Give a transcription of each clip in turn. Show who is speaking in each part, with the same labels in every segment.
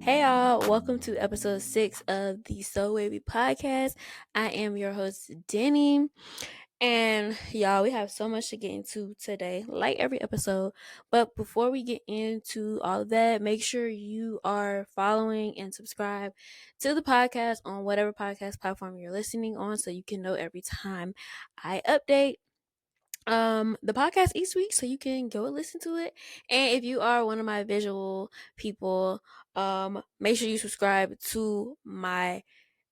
Speaker 1: Hey y'all, welcome to episode 6 of the So Wavy podcast. I am your host, Denny. And y'all, we have so much to get into today, like every episode. But before we get into all of that, make sure you are following and subscribe to the podcast on whatever podcast platform you're listening on so you can know every time I update the podcast each week so you can go and listen to it. And if you are one of my visual people, make sure you subscribe to my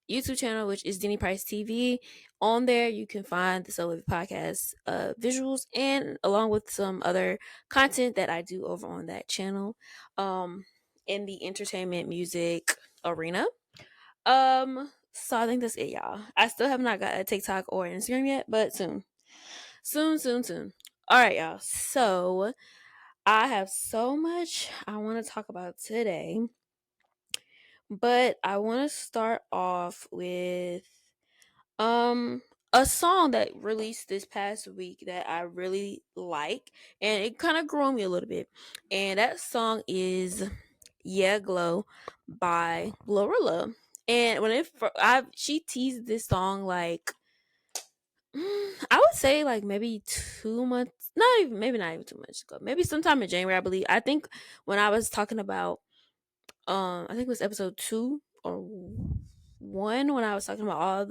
Speaker 1: YouTube channel, which is Denny Price TV. On there you can find the Solo podcast visuals and along with some other content that I do over on that channel in the entertainment music arena. So I think that's it, y'all. I still have not got a TikTok or Instagram yet, but soon. Soon. All right, y'all. So I have so much I want to talk about today, but I want to start off with um a song that released this past week that I really like, and it kind of grew on me a little bit. And that song is "Yeah Glow" by Glorilla. And when she teased this song like I would say like maybe 2 months, maybe not even 2 months ago, maybe sometime in January, I believe. I think when I was talking about, I think it was episode 2 or 1 when I was talking about all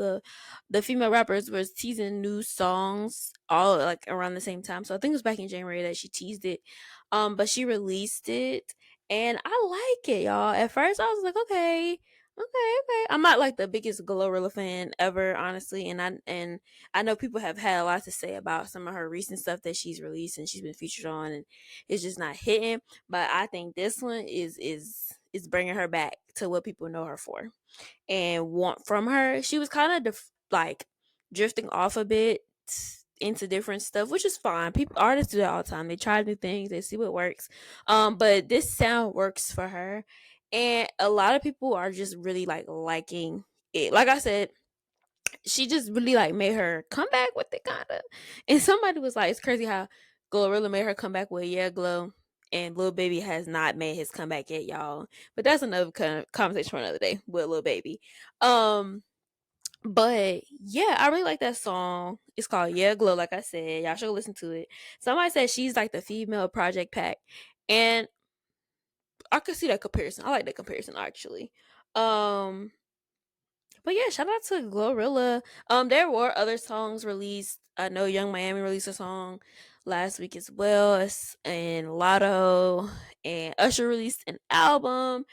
Speaker 1: the female rappers was teasing new songs all like around the same time. So I think it was back in January that she teased it, but she released it, and I like it, y'all. At first, I was like, okay. I'm not like the biggest Glorilla fan ever, honestly, and I know people have had a lot to say about some of her recent stuff that she's released and she's been featured on, and it's just not hitting. But I think this one is bringing her back to what people know her for and want from her. She was kind of like drifting off a bit into different stuff, which is fine. People artists do that all the time. They try new things, they see what works. But this sound works for her, and a lot of people are just really like liking it. Like I said, she just really like made her come back with it kind of. And somebody was like, it's crazy how Glorilla made her come back with "Yeah Glow," and Lil Baby has not made his comeback yet, y'all. But that's another kind of conversation for another day with Lil Baby. Um, but yeah, I really like that song. It's called "Yeah Glow." Like I said, y'all should listen to it. Somebody said she's like the female Project Pack, and I could see that comparison. I like that comparison actually. Um, but yeah, shout out to Glorilla. There were other songs released. I know Young Miami released a song last week as well, and Lotto and Usher released an album.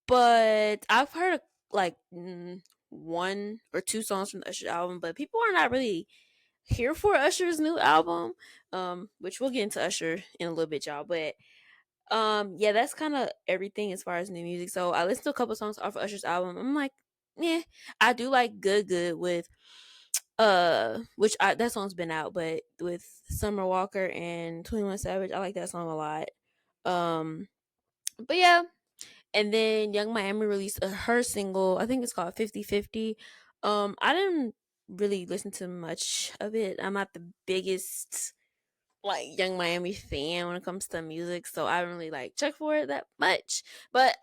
Speaker 1: But I've heard like 1 or 2 songs from the Usher album, but people are not really here for Usher's new album. Which we'll get into Usher in a little bit, y'all. But yeah, that's kind of everything as far as new music. So I listened to a couple songs off of Usher's album. I'm like, yeah, I do like Good with that song's been out, but with Summer Walker and 21 Savage, I like that song a lot. Um, but yeah, and then Young Miami released her single. I think it's called 50/50. I didn't really listen to much of it. I'm not the biggest like Young Miami fan when it comes to music, so I don't really like check for it that much. But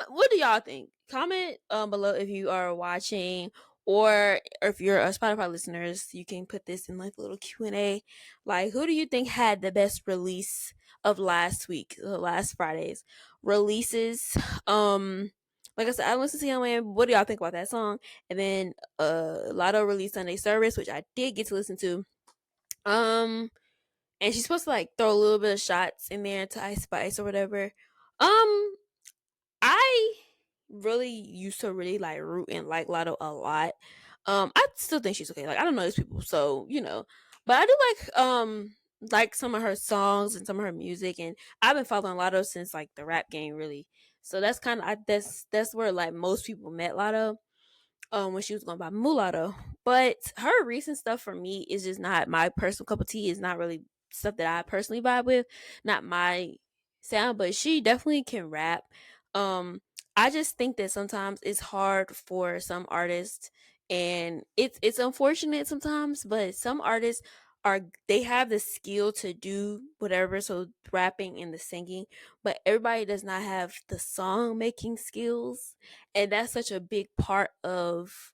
Speaker 1: what do y'all think? Comment below if you are watching, or if you're a Spotify listeners, you can put this in like a little Q&A. Like, who do you think had the best release of last week, last Friday's releases? Like I said, I listened to Young Miami. What do y'all think about that song? And then Lotto released Sunday Service, which I did get to listen to. And she's supposed to like throw a little bit of shots in there to Ice Spice or whatever. Um, I really used to really like root and like Lotto a lot. I still think she's okay. Like, I don't know these people, so but I do like some of her songs and some of her music, and I've been following Lotto since like the rap game really. So that's kind of that's where like most people met Lotto when she was going by Mulatto. But her recent stuff for me is just not my personal cup of tea. It's not really stuff that I personally vibe with. Not my sound, but she definitely can rap. Um I just think that sometimes it's hard for some artists, and it's unfortunate sometimes, but some artists are they have the skill to do whatever, so rapping and the singing, but everybody does not have the song making skills, and that's such a big part of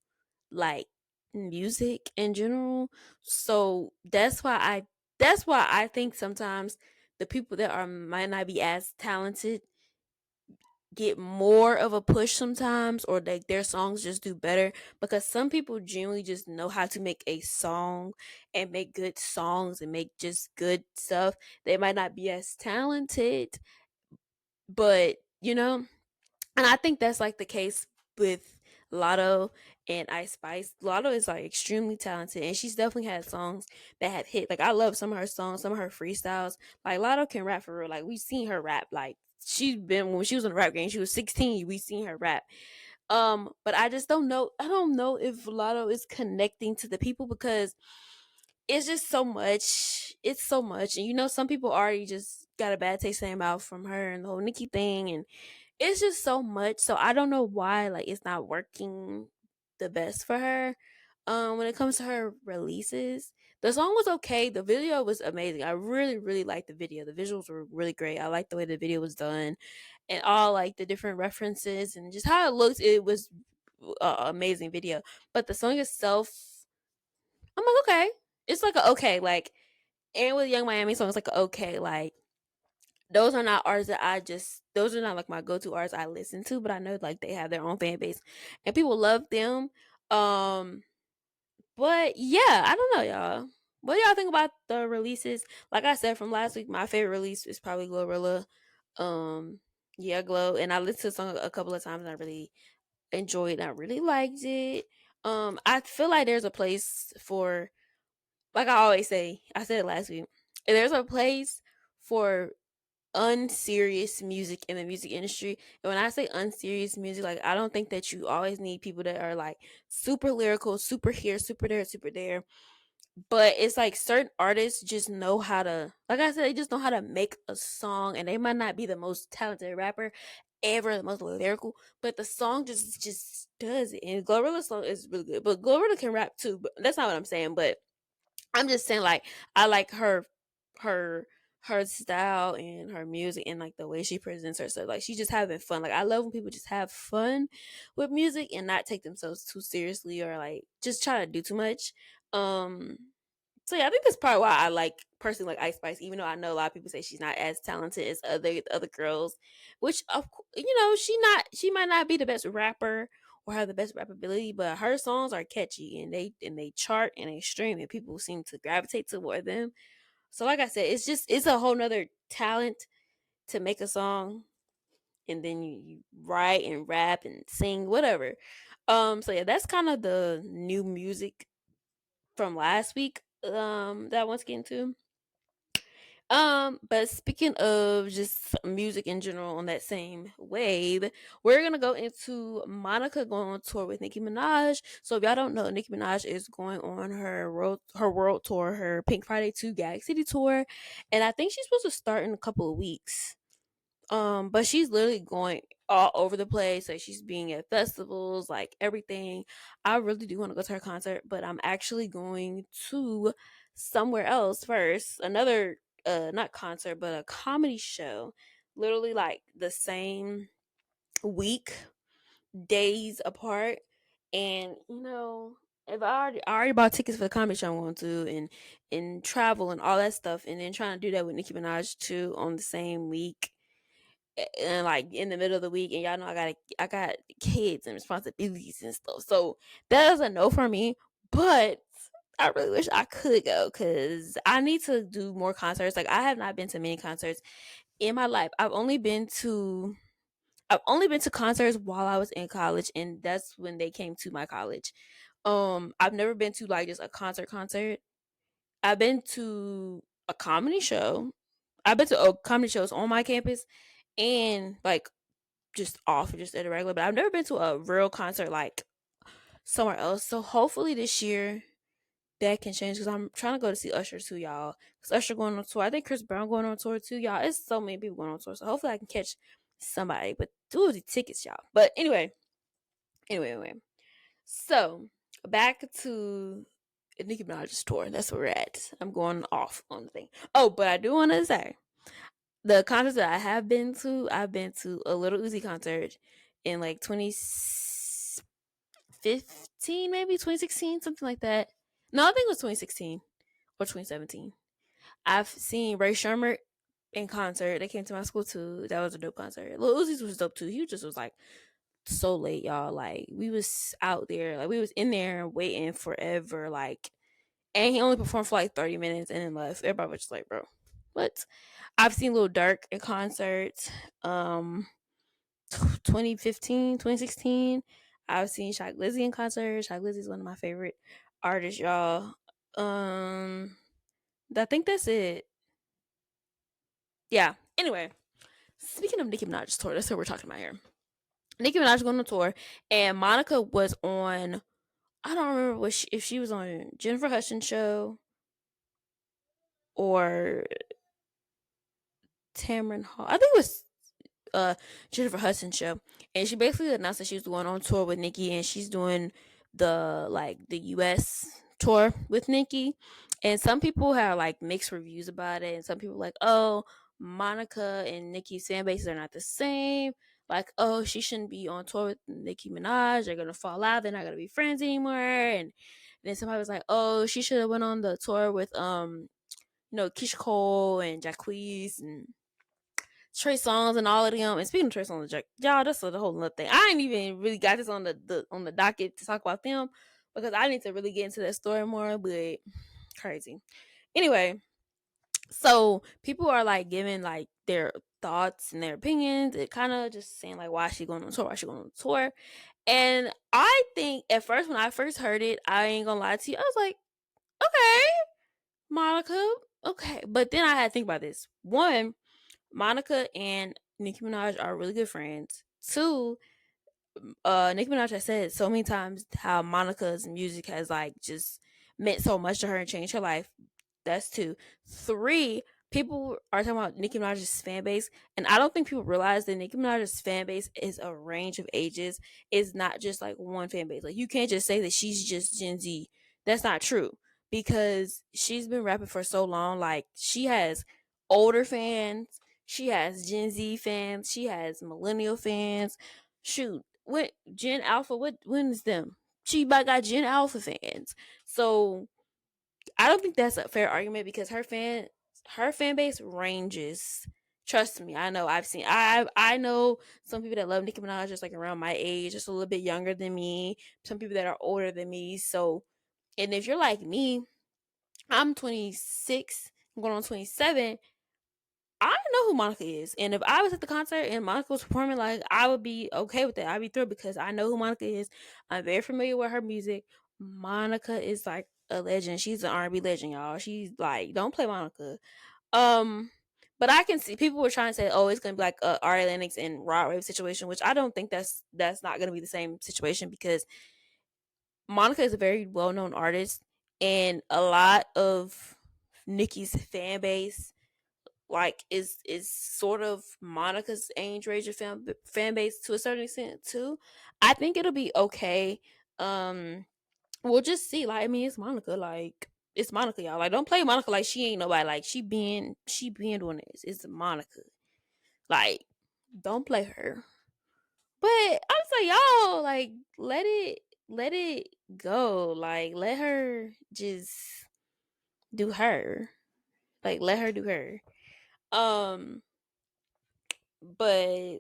Speaker 1: like music in general. So that's why I think sometimes the people that are might not be as talented get more of a push sometimes, or like their songs just do better, because some people genuinely just know how to make a song and make good songs and make just good stuff. They might not be as talented, but and I think that's like the case with Lotto and Ice Spice. Lotto is like extremely talented, and she's definitely had songs that have hit. Like I love some of her songs, some of her freestyles. Like Lotto can rap for real. Like we've seen her rap. Like she's been when she was in the rap game. She was 16. We seen her rap. But I just don't know. I don't know if Lotto is connecting to the people because it's just so much. It's so much, and some people already just got a bad taste in their mouth from her and the whole Nicki thing, and it's just so much. So I don't know why like it's not working the best for her. When it comes to her releases, the song was okay. The video was amazing. I really, really liked the video. The visuals were really great. I liked the way the video was done, and all like the different references and just how it looks. It was amazing video. But the song itself, I'm like, okay, it's like a okay, like, and with Young Miami song, it's like a okay, like those are not artists that those are not like my go-to artists I listen to, but I know like they have their own fan base and people love them. Um but yeah, I don't know, y'all. What do y'all think about the releases? Like I said from last week, my favorite release is probably Glorilla. Yeah, Glow. And I listened to the song a couple of times and I really enjoyed it. I really liked it. I feel like there's a place for, like I always say, I said it last week. There's a place for unserious music in the music industry. And when I say unserious music, like I don't think that you always need people that are like super lyrical, super here, super there, super there. But it's like certain artists just know how to, like I said, they just know how to make a song, and they might not be the most talented rapper ever, the most lyrical, but the song just does it. And Glorilla's song is really good, but Glorilla can rap too. But that's not what I'm saying. But I'm just saying, like, I like her, her style and her music and like the way she presents herself. Like, she's just having fun. Like, I love when people just have fun with music and not take themselves too seriously or like just try to do too much. Um, so yeah, I think that's probably why I like personally like Ice Spice, even though I know a lot of people say she's not as talented as other girls, which she might not be the best rapper or have the best rap ability, but her songs are catchy and they chart and they stream and people seem to gravitate toward them. So like I said, it's a whole nother talent to make a song and then you write and rap and sing whatever. So yeah, that's kind of the new music from last week that I want to get into. But speaking of just music in general on that same wave, we're gonna go into Monica going on tour with Nicki Minaj. So if y'all don't know, Nicki Minaj is going on her world tour, her Pink Friday 2 Gag City tour, and I think she's supposed to start in a couple of weeks. But she's literally going all over the place. Like she's being at festivals, like everything. I really do want to go to her concert, but I'm actually going to somewhere else first. Another not concert, but a comedy show. Literally like the same week, days apart. And if I already bought tickets for the comedy show I'm going to and travel and all that stuff, and then trying to do that with Nicki Minaj too on the same week and like in the middle of the week, and y'all know I got kids and responsibilities and stuff, so that is a no for me. But I really wish I could go because I need to do more concerts. Like I have not been to many concerts in my life. I've only been to concerts while I was in college, and that's when they came to my college. I've never been to like just a concert. I've been to a comedy show. I've been to comedy shows on my campus and like just off just at a regular, but I've never been to a real concert like somewhere else. So hopefully this year that can change because I'm trying to go to see Usher too, y'all. Because Usher going on tour. I think Chris Brown going on tour too, y'all. It's so many people going on tour. So hopefully I can catch somebody. But do the tickets, y'all. But anyway. So back to Nicki Minaj's tour. That's where we're at. I'm going off on the thing. Oh, but I do want to say the concerts that I have been to, I've been to a Little Uzi concert in like 2015, maybe 2016, something like that. No, I think it was 2016 or 2017. I've seen Ray Shermer in concert. They came to my school too. That was a dope concert. Lil Uzi's was dope too. He just was like so late, y'all. Like we was out there, like we was in there waiting forever, like, and he only performed for like 30 minutes and then left. Everybody was just like, bro, what? I've seen Lil Durk in concert, um, 2015, 2016. I've seen Shock Lizzie in concert. Shock Lizzie's one of my favorite artists, y'all. I think that's it. Yeah. Anyway, speaking of Nicki Minaj's tour, that's what we're talking about here. Nicki Minaj going on tour, and Monica was on. I don't remember if she was on Jennifer Hudson show or Tamron Hall. I think it was Jennifer Hudson show, and she basically announced that she was going on tour with Nicki, and she's doing the US tour with Nicki. And some people have like mixed reviews about it, and some people like, oh, Monica and Nicki's fan bases are not the same. Like, oh, she shouldn't be on tour with Nicki Minaj. They're gonna fall out. They're not gonna be friends anymore. And then somebody was like, oh, she should have went on the tour with Keisha Cole and Jacquees and Trey Songz and all of them. And speaking of Trey Songz, y'all, that's the whole other thing. I ain't even really got this on the docket to talk about them because I need to really get into that story more. But crazy. Anyway, so people are like giving like their thoughts and their opinions. It kind of just saying like, why is she going on tour? Why is she going on tour? And I think at first when I first heard it, I ain't gonna lie to you, I was like, okay, Monica, okay. But then I had to think about this. One, Monica and Nicki Minaj are really good friends. Two, Nicki Minaj has said so many times how Monica's music has like just meant so much to her and changed her life. That's two. Three, people are talking about Nicki Minaj's fan base, and I don't think people realize that Nicki Minaj's fan base is a range of ages. It's not just like one fan base. Like you can't just say that she's just Gen Z. That's not true because she's been rapping for so long. Like she has older fans, she has Gen Z fans, she has millennial fans. Shoot, what Gen Alpha? When is them? She got Gen Alpha fans. So I don't think that's a fair argument because her fan base ranges. Trust me, I know. I know some people that love Nicki Minaj just like around my age, just a little bit younger than me. Some people that are older than me. So, and if you're like me, I'm 26, I'm going on 27. I know who Monica is, and if I was at the concert and Monica was performing, like I would be okay with that. I'd be thrilled because I know who Monica is. I'm very familiar with her music. Monica is like a legend. She's an R&B legend, y'all. She's like, don't play Monica. Um, but I can see people were trying to say, oh, it's gonna be like a Ari Lennox and Rod Wave situation, which I don't think that's not gonna be the same situation because Monica is a very well known artist, and a lot of Nicki's fan base like is sort of Monica's age range of fan base to a certain extent too. I think it'll be okay. Um, we'll just see. Like I mean, it's Monica. Like it's Monica, y'all. Like don't play Monica like she ain't nobody. Like she been doing this. It's Monica. Like don't play her. But I'm saying y'all like let it go. Like let her just do her. Like let her do her. Um But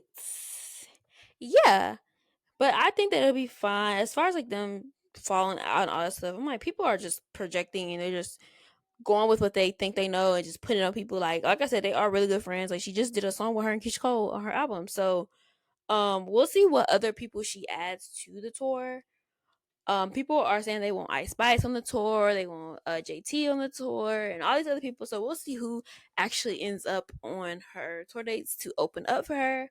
Speaker 1: yeah, but I think that it'll be fine as far as like them falling out and all that stuff. I'm like, people are just projecting and they're just going with what they think they know and just putting on people. Like I said, they are really good friends. Like she just did a song with her and Keisha Cole on her album. So we'll see what other people she adds to the tour. People are saying they want Ice Spice on the tour, they want JT on the tour, and all these other people. So we'll see who actually ends up on her tour dates to open up for her.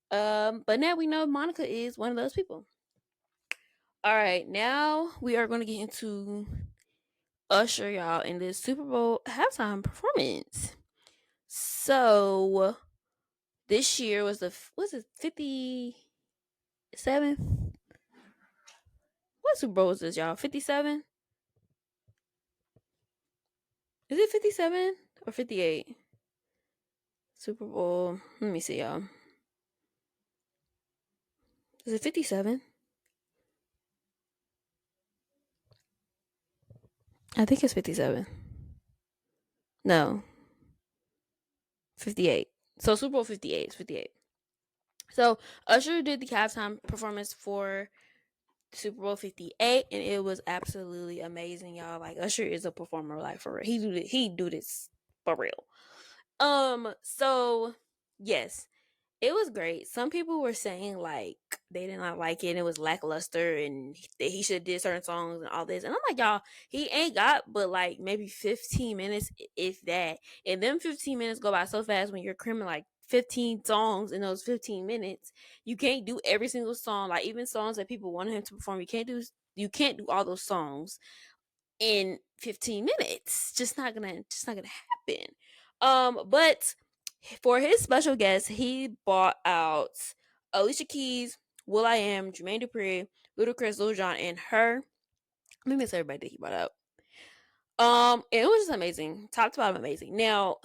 Speaker 1: But now we know Monica is one of those people. All right, now we are going to get into Usher, y'all, in this Super Bowl halftime performance. So this year was it 57th? What Super Bowl was this, y'all? 57? Is it 57 or 58? Super Bowl. Let me see, y'all. Is it 57? I think it's 57. No, 58. So Super Bowl 58 is 58. So Usher did the halftime performance for Super Bowl 58, and it was absolutely amazing, y'all. Like Usher is a performer, like for real. He do this for real. So yes, it was great. Some people were saying like they did not like it and it was lackluster and that he should have did certain songs and all this. And I'm like, y'all, he ain't got but like maybe 15 minutes, if that. And them 15 minutes go by so fast when you're cramming like 15 songs in those 15 minutes. You can't do every single song, like even songs that people wanted him to perform. You can't do all those songs in 15 minutes. Just not gonna happen. But for his special guest, he bought out Alicia Keys, Will I Am, Jermaine Dupri, Ludacris, Lil Jon, and her. Let me miss everybody that he bought out. And it was just amazing, top to bottom amazing. Now,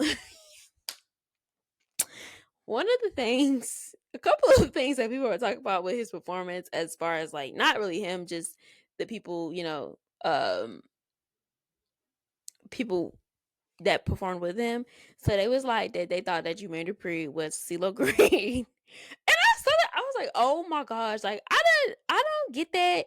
Speaker 1: one of the things, a couple of things that people were talking about with his performance, as far as like not really him, just the people, people that performed with him. So they was like that they thought that Jermaine Dupri was CeeLo Green. And I saw that, I was like, oh my gosh, like I don't get that.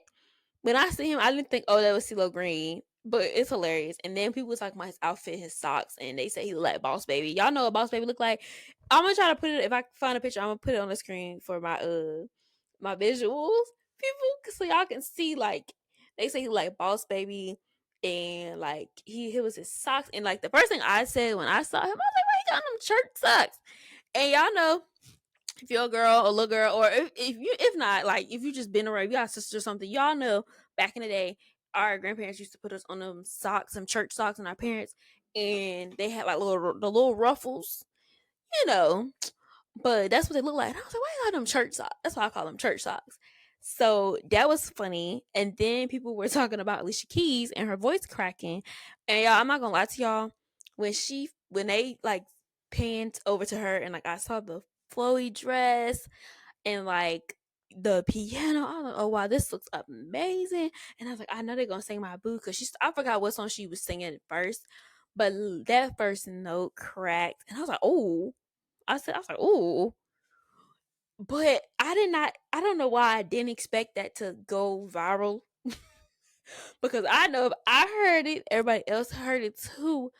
Speaker 1: When I see him, I didn't think, oh, that was CeeLo Green. But it's hilarious. And then people was talking about his outfit, his socks, and they say he look like Boss Baby. Y'all know what Boss Baby look like. I'm gonna try to put it, if I find a picture, I'm gonna put it on the screen for my visuals, people, so y'all can see. Like they say he like Boss Baby, and like he was his socks. And like the first thing I said when I saw him, I was like, why he got them church socks? And y'all know, if you're a girl, a little girl, or if not, like if you just been around, you got a sister or something, y'all know back in the day, our grandparents used to put us on them socks, some church socks, and our parents, and they had like the little ruffles, you know. But that's what they look like. And I was like, why you got them church socks? That's why I call them church socks. So that was funny. And then people were talking about Alicia Keys and her voice cracking. And y'all, I'm not gonna lie to y'all. When they like panned over to her and like I saw the flowy dress and like the piano, I was like, oh wow, this looks amazing. And I was like, I know they're gonna sing my boo, because I forgot what song she was singing at first. But that first note cracked. And I was like, oh, I was like, oh, but I don't know why I didn't expect that to go viral. Because I know if I heard it, everybody else heard it too.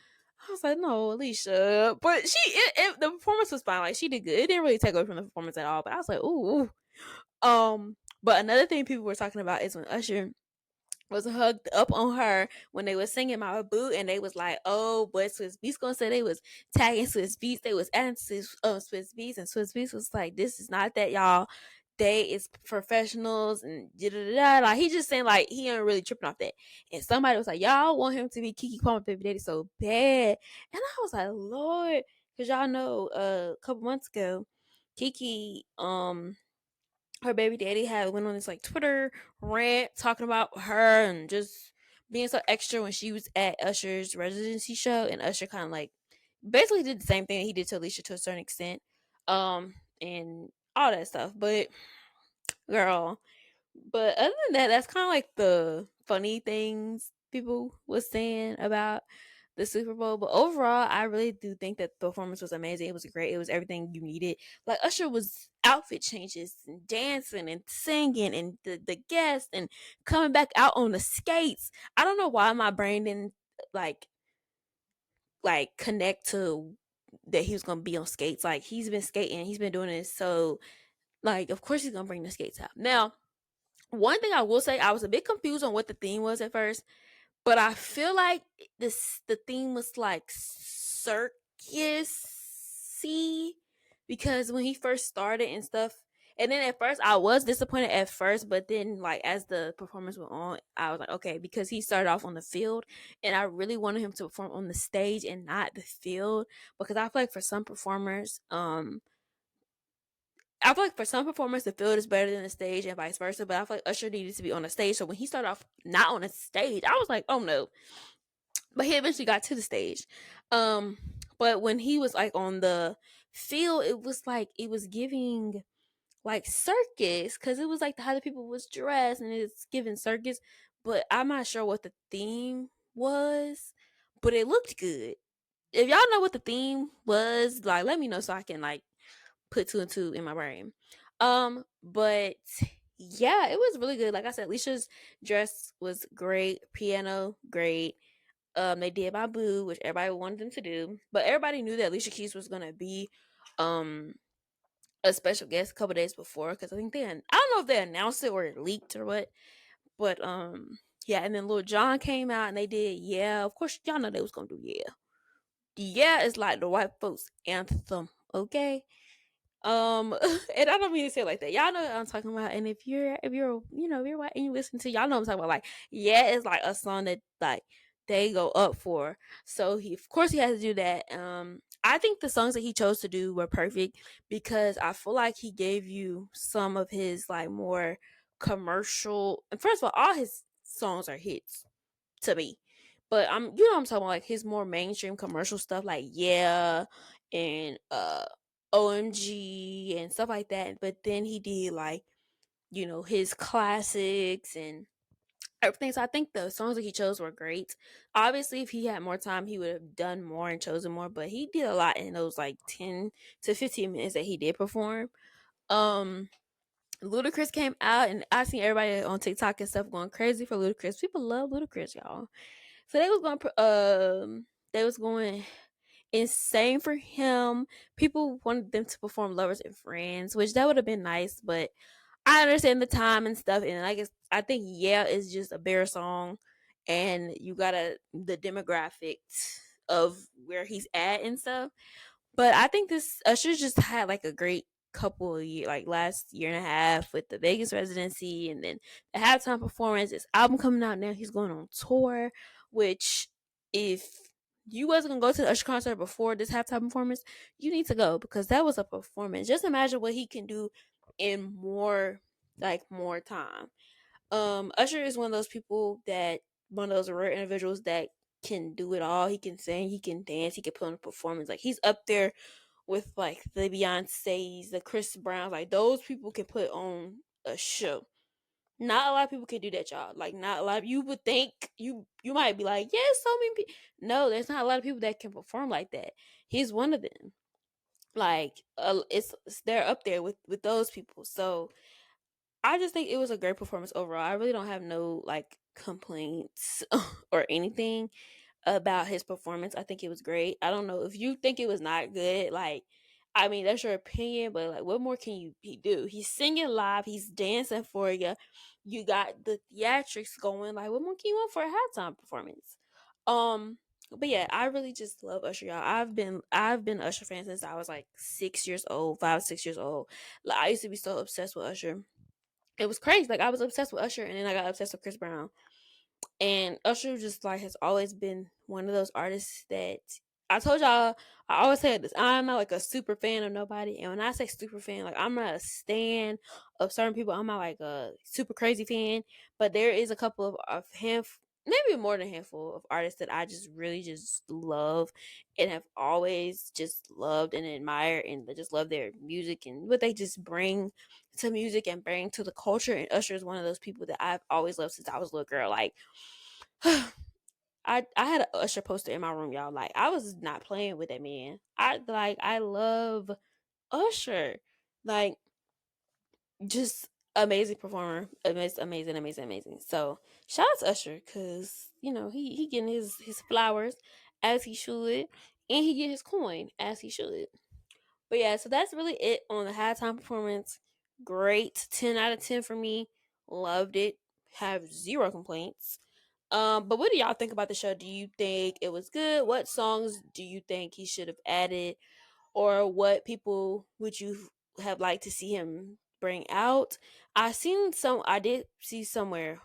Speaker 1: I was like, no, Alicia. But the performance was fine. Like, she did good. It didn't really take away from the performance at all. But I was like, ooh. But another thing people were talking about is when Usher was hugged up on her when they was singing My Boo, and they was like, oh, but Swiss Beats gonna say they was tagging Swiss Beats, they was adding Swiss Beats, and Swiss Beats was like, this is not that, y'all. They is professionals and da da da. Like, he just saying like he ain't really tripping off that. And somebody was like, y'all want him to be Kiki Palmer baby daddy so bad. And I was like, Lord, because y'all know a couple months ago, Kiki her baby daddy had went on this like Twitter rant talking about her and just being so extra when she was at Usher's residency show, and Usher kind of like basically did the same thing he did to Alicia to a certain extent, and all that stuff. But girl, but other than that, that's kind of like the funny things people was saying about the Super Bowl. But overall, I really do think that the performance was amazing. It was great. It was everything you needed. Like Usher was outfit changes and dancing and singing and the guests and coming back out on the skates. I don't know why my brain didn't like connect to that he was gonna be on skates. Like he's been skating, he's been doing this, so like of course he's gonna bring the skates out. Now, one thing I will say, I was a bit confused on what the theme was at first, but I feel like the theme was like circusy, because when he first started and stuff, and then at first I was disappointed at first, but then like as the performance went on, I was like, okay, because he started off on the field, and I really wanted him to perform on the stage and not the field, because I feel like for some performers, I feel like for some performers, the field is better than the stage and vice versa. But I feel like Usher needed to be on the stage. So when he started off not on the stage, I was like, oh no. but he eventually got to the stage. Um, but when he was like on the field, it was like it was giving like circus because it was like how the people was dressed and it's giving circus. But I'm not sure what the theme was, but it looked good. If y'all know what the theme was, like let me know so I can like put two and two in my brain. But yeah, it was really good. Like I said, Alicia's dress was great, piano great. They did my boo, which everybody wanted them to do, but everybody knew that Alicia Keys was gonna be um a special guest a couple days before because I think I don't know if they announced it or it leaked or what, but yeah, and then Lil Jon came out and they did yeah. Of course, y'all know they was gonna do yeah. Yeah, it's like the white folks anthem, okay? And I don't mean to say it like that. Y'all know what I'm talking about. And if you're if you're white and you listen to, y'all know what I'm talking about. Like, yeah, it's like a song that like they go up for. So he of course he has to do that. I think the songs that he chose to do were perfect because I feel like he gave you some of his like more commercial, and first of all his songs are hits to me. But I'm I'm talking about like his more mainstream commercial stuff like yeah and OMG and stuff like that. But then he did like, his classics and everything. So I think the songs that he chose were great. Obviously if he had more time he would have done more and chosen more, but he did a lot in those like 10 to 15 minutes that he did perform. Um Ludacris came out and I seen everybody on TikTok and stuff going crazy for Ludacris. People love Ludacris, y'all. So they was going insane for him. People wanted them to perform Lovers and Friends, which that would have been nice, but I understand the time and stuff, and I think yeah is just a better song, and you gotta the demographics of where he's at and stuff. But I think this Usher just had like a great couple of years, like last year and a half with the Vegas residency, and then the halftime performance. His album coming out now. He's going on tour, which if you wasn't gonna go to the Usher concert before this halftime performance, you need to go because that was a performance. Just imagine what he can do in more time. Usher is one of those people that one of those rare individuals that can do it all. He can sing, he can dance, he can put on a performance. Like he's up there with like the Beyonces, the Chris Browns. Like those people can put on a show. Not a lot of people can do that, y'all. Like not a lot. You would think you might be like, yeah, so many people. No, there's not a lot of people that can perform like that. He's one of them. Like it's they're up there with those people. So I just think it was a great performance overall. I really don't have no like complaints or anything about his performance. I think it was great. I don't know if you think it was not good. Like, I mean, that's your opinion, but like, what more can he do? He's singing live. He's dancing for you. You got the theatrics going. Like, what more can you want for a halftime performance? Um, but yeah, I really just love Usher, y'all. I've been Usher fan since I was like 6 years old, 5, 6 years old. Like, I used to be so obsessed with Usher. It was crazy. Like I was obsessed with Usher, and then I got obsessed with Chris Brown. And Usher just like has always been one of those artists that I told y'all. I always said this. I'm not like a super fan of nobody, and when I say super fan, like I'm not a stan of certain people. I'm not like a super crazy fan, but there is a couple of maybe more than a handful of artists that I just really just love and have always just loved and admired and just love their music and what they just bring to music and bring to the culture. And Usher is one of those people that I've always loved since I was a little girl. Like I had a Usher poster in my room, y'all. Like I was not playing with that man. I love Usher. Like just amazing performer. Amazing. So shout out to Usher because he getting his flowers as he should, and he get his coin as he should. But yeah, so that's really it on the halftime performance. Great, 10 out of 10 for me. Loved it. Have zero complaints. But what do y'all think about the show? Do you think it was good? What songs do you think he should have added? Or what people would you have liked to see him bring out? I did see somewhere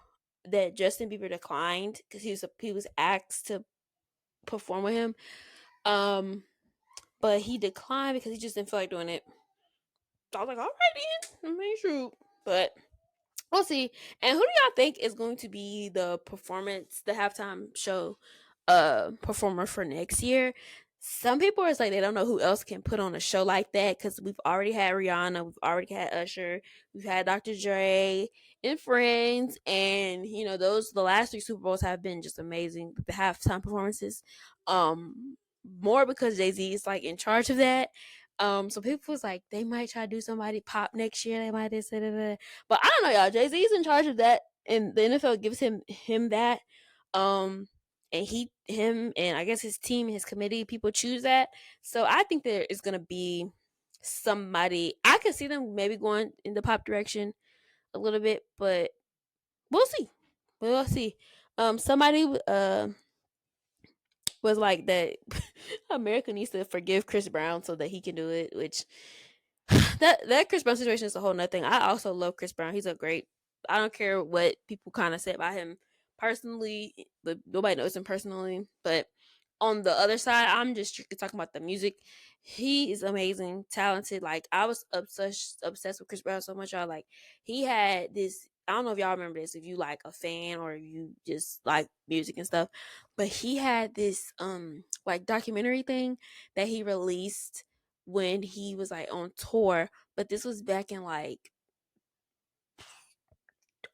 Speaker 1: that Justin Bieber declined because he was asked to perform with him. Um, but he declined because he just didn't feel like doing it. So I was like, all right then, I mean, true. But we'll see. And who do y'all think is going to be the halftime show performer for next year. Some people are like they don't know who else can put on a show like that because we've already had Rihanna, we've already had Usher, we've had Dr. Dre and Friends, and those the last three Super Bowls have been just amazing. The halftime performances, more because Jay Z is like in charge of that. So people was like they might try to do somebody pop next year. They might say that, but I don't know, y'all. Jay Z is in charge of that, and the NFL gives him that. And him and I guess his team, his committee, people choose that. So I think there is gonna be somebody. I could see them maybe going in the pop direction a little bit, but we'll see. We'll see. Somebody was like that. America needs to forgive Chris Brown so that he can do it, which that Chris Brown situation is a whole nother thing. I also love Chris Brown. He's a great. I don't care what people kind of say about him personally, but nobody knows him personally. But on the other side, I'm just strictly talking about the music. He is amazing, talented. Like I was obsessed with Chris Brown so much. Y'all like he had this. I don't know if y'all remember this. If you like a fan or you just like music and stuff, but he had this like documentary thing that he released when he was like on tour, but this was back in like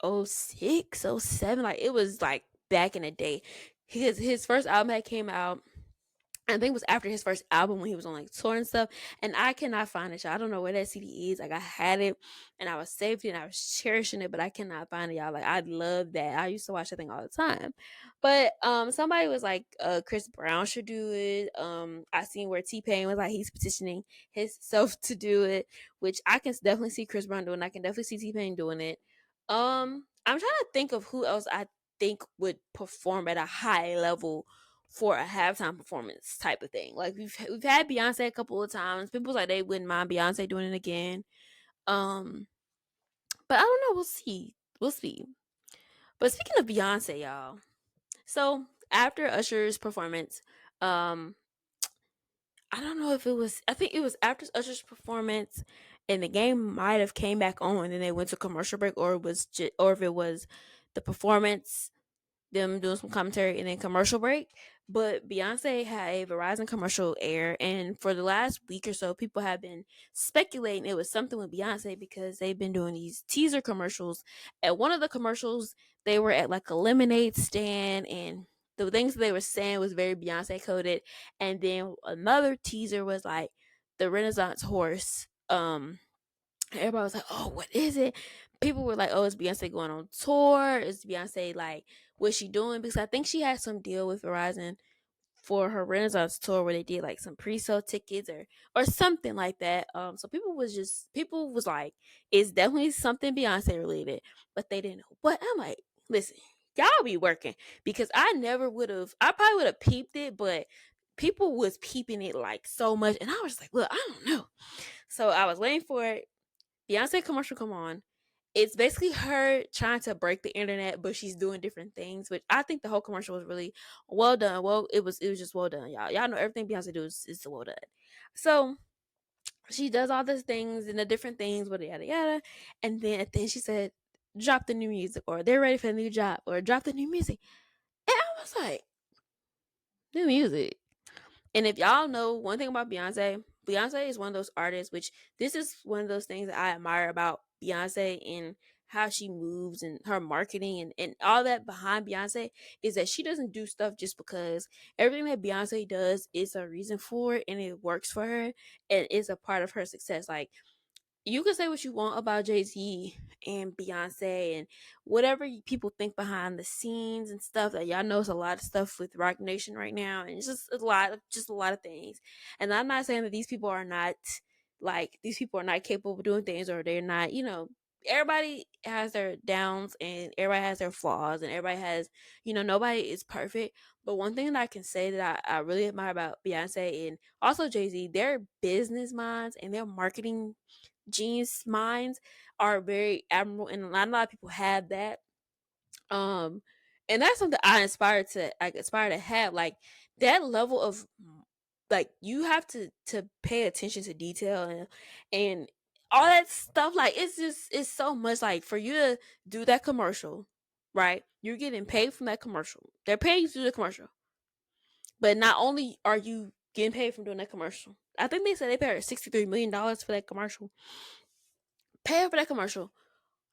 Speaker 1: 06, 07. Like it was like back in the day. His first album had came out. I think it was after his first album when he was on like tour and stuff. And I cannot find it, y'all. I don't know where that CD is. Like I had it and I was saved it and I was cherishing it, but I cannot find it, y'all. Like I love that. I used to watch that thing all the time. But somebody was like Chris Brown should do it. I seen where T-Pain was like he's petitioning himself to do it, which I can definitely see Chris Brown doing. I can definitely see T-Pain doing it. I'm trying to think of who else I think would perform at a high level for a halftime performance type of thing. Like we've had Beyonce a couple of times. People like they wouldn't mind Beyonce doing it again. Um, but I don't know. We'll see. We'll see. But speaking of Beyonce, y'all. So after Usher's performance, um, I don't know if it was. I think it was after Usher's performance, and the game might have came back on, and then they went to commercial break, or it was or if it was the performance, them doing some commentary and then commercial break. But Beyonce had a Verizon commercial air, and for the last week or so, people have been speculating it was something with Beyonce because they've been doing these teaser commercials. At one of the commercials, they were at like a lemonade stand, and the things they were saying was very Beyonce coded. And then another teaser was like the Renaissance horse. Everybody was like, "Oh, what is it?" People were like, "Oh, is Beyonce going on tour? Is Beyonce like what's she doing?" Because I think she had some deal with Verizon for her Renaissance tour where they did like some pre-sale tickets or something like that. So people was like, it's definitely something Beyonce related, but they didn't know what. I'm like, listen, y'all be working because I never would have. I probably would have peeped it, but people was peeping it like so much, and I was like, look, I don't know. So I was waiting for it. Beyonce commercial come on. It's basically her trying to break the internet, but she's doing different things, which I think the whole commercial was really well done. Well, it was just well done, y'all. Y'all know everything Beyonce does is well done. So she does all these things and the different things, whatever yada yada. And then she said, drop the new music, or they're ready for the new job, or drop the new music. And I was like, new music. And if y'all know one thing about Beyonce, Beyonce is one of those artists, which this is one of those things that I admire about Beyonce and how she moves and her marketing and all that behind Beyonce is that she doesn't do stuff just because everything that Beyonce does is a reason for it and it works for her and is a part of her success. Like you can say what you want about Jay-Z and Beyonce and whatever people think behind the scenes and stuff that y'all know it's a lot of stuff with Rock Nation right now and it's just a lot of things. And I'm not saying that these people are not capable of doing things or they're not, everybody has their downs and everybody has their flaws and everybody has, nobody is perfect. But one thing that I can say that I really admire about Beyonce and also Jay-Z, their business minds and their marketing genius minds are very admirable and not a lot of people have that. um and that's something I aspire to have, like that level of like you have to pay attention to detail and all that stuff. Like it's so much, like for you to do that commercial, right? You're getting paid from that commercial, they're paying you to do the commercial, But not only are you getting paid from doing that commercial, I think they said they paid her $63 million for that commercial. Pay her for that commercial.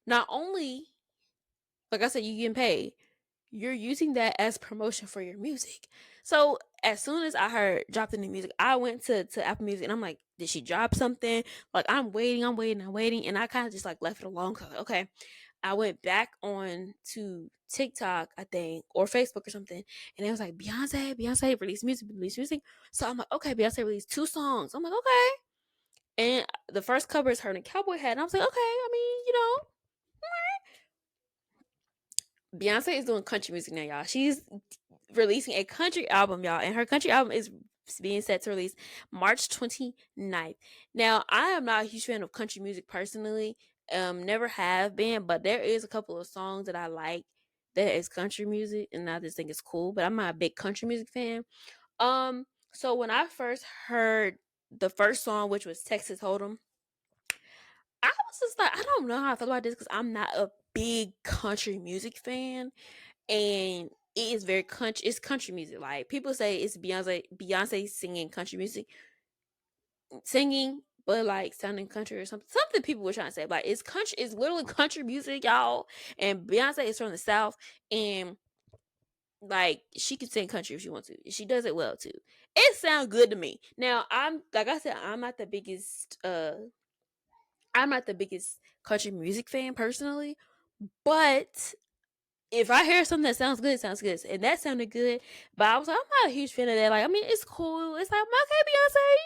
Speaker 1: Not only, like I said, you getting paid, you're using that as promotion for your music. So as soon as I heard dropped in the music, I went to Apple Music and I'm like, did she drop something? Like I'm waiting, and I kind of just like left it alone. Cause okay, I went back on to TikTok, I think, or Facebook or something, and it was like Beyonce released music, released music. So I'm like, okay, Beyonce released 2 songs. I'm like, okay. And the first cover is her in a cowboy hat, and I was like, okay, I mean, Beyonce is doing country music now, y'all. She's releasing a country album, y'all, and her country album is being set to release March 29th. Now, I am not a huge fan of country music personally. Never have been, but there is a couple of songs that I like that is country music, and I just think it's cool. But I'm not a big country music fan. So when I first heard the first song, which was Texas Hold'em, I was just like, I don't know how I felt about this because I'm not a big country music fan, and it is very country. It's country music. Like people say, it's Beyonce singing country music, singing, but like sounding country or something. Something people were trying to say. Like it's country. It's literally country music, y'all. And Beyonce is from the South, and like she can sing country if she wants to. She does it well too. It sounds good to me. Now I'm like I said, I'm not the biggest country music fan personally, but if I hear something that sounds good, it sounds good. And that sounded good. But I was like, I'm not a huge fan of that. Like, I mean, it's cool. It's like, okay, Beyonce.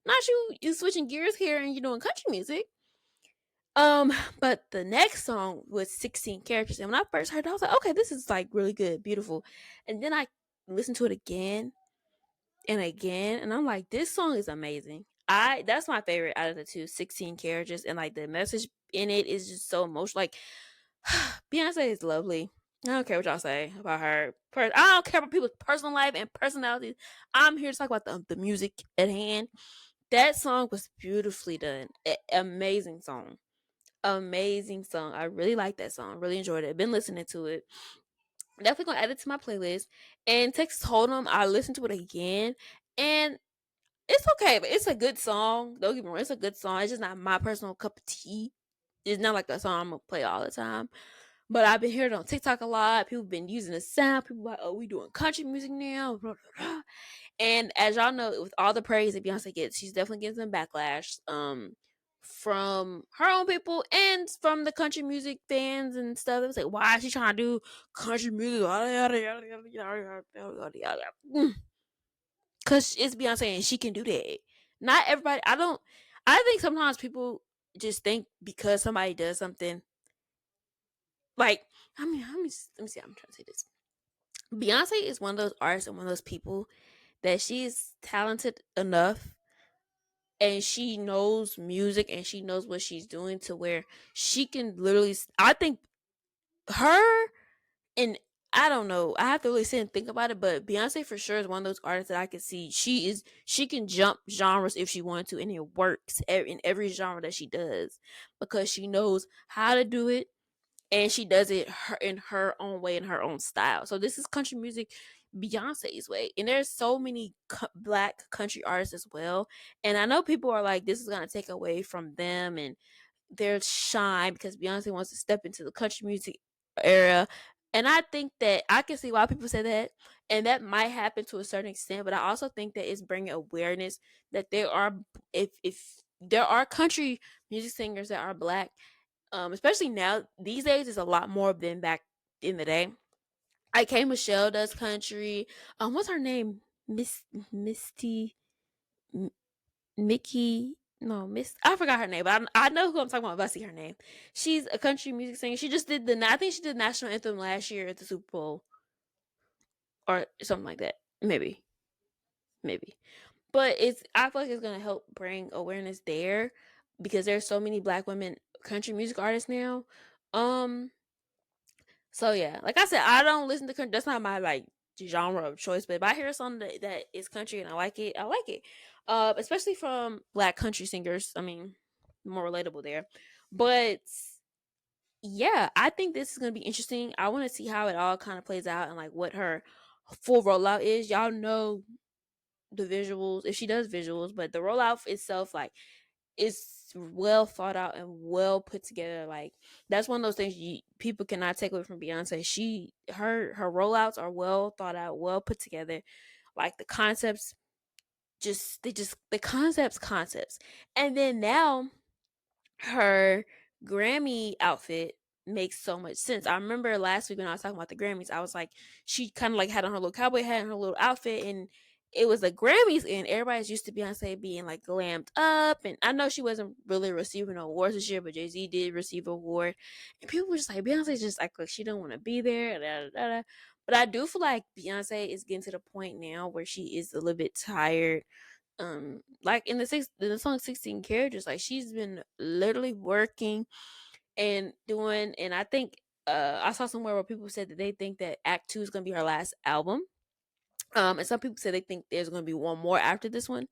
Speaker 1: Not you switching gears here and you're doing country music. But the next song was 16 characters. And when I first heard it, I was like, okay, this is like really good, beautiful. And then I listened to it again and again, and I'm like, this song is amazing. That's my favorite out of the two, 16 characters, and like the message in it is just so emotional. Like Beyonce is lovely. I don't care what y'all say about her. I don't care about people's personal life and personalities. I'm here to talk about the music at hand. That song was beautifully done. Amazing song. Amazing song. I really like that song. Really enjoyed it. Been listening to it. Definitely gonna add it to my playlist. And Texas Hold'em, I listened to it again, and it's okay. But it's a good song. Don't get me wrong. It's a good song. It's just not my personal cup of tea. It's not like a song I'm gonna play all the time. But I've been hearing it on TikTok a lot. People been using the sound. People like, oh, we doing country music now. Blah, blah, blah. And as y'all know, with all the praise that Beyonce gets, she's definitely getting some backlash. From her own people and from the country music fans and stuff. It was like, why is she trying to do country music? Because it's Beyonce and she can do that. Not everybody. I think sometimes people just think because somebody does something, like, I mean, let me see how I'm trying to say this. Beyonce is one of those artists and one of those people that she's talented enough and she knows music and she knows what she's doing to where she can literally, I think her, and I don't know, I have to really sit and think about it, but Beyonce for sure is one of those artists that I can see she can jump genres if she wanted to, and it works in every genre that she does because she knows how to do it and she does it in her own way, in her own style. So this is country music Beyonce's way, and there's so many black country artists as well. And I know people are like, this is gonna take away from them and their shine because Beyonce wants to step into the country music era. And I think that I can see why people say that, and that might happen to a certain extent. But I also think that it's bringing awareness that there are, if there are country music singers that are black, especially now these days is a lot more than back in the day. Like K Michelle does country. What's her name? Misty Mickey. No, Miss. I forgot her name, but I know who I'm talking about if I see her name. She's a country music singer. She just did I think she did the national anthem last year at the Super Bowl or something like that. Maybe. But I feel like it's gonna help bring awareness there because there's so many black women country music artists now. Um, So yeah, like I said, I don't listen to country. That's not my like genre of choice. But if I hear something that is country and I like it, I like it. Especially from black country singers. I mean, more relatable there. But yeah, I think this is gonna be interesting. I want to see how it all kind of plays out and like what her full rollout is. Y'all know the visuals, if she does visuals, but the rollout itself, like, is well thought out and well put together. Like, that's one of those things people cannot take away from Beyonce. Her rollouts are well thought out, well put together. Like, the concepts, the concepts. And then now her Grammy outfit makes so much sense. I remember last week when I was talking about the Grammys, I was like, she kind of like had on her little cowboy hat and her little outfit, and it was the Grammys, and everybody's used to Beyonce being like glammed up. And I know she wasn't really receiving awards this year, but Jay-Z did receive an award, and people were just like, Beyonce's just like she don't want to be there. Da, da, da. But I do feel like Beyonce is getting to the point now where she is a little bit tired, like in the song 16 Carriages, like she's been literally working and doing. And I think I saw somewhere where people said that they think that Act 2 is going to be her last album. And some people say they think there's going to be one more after this one,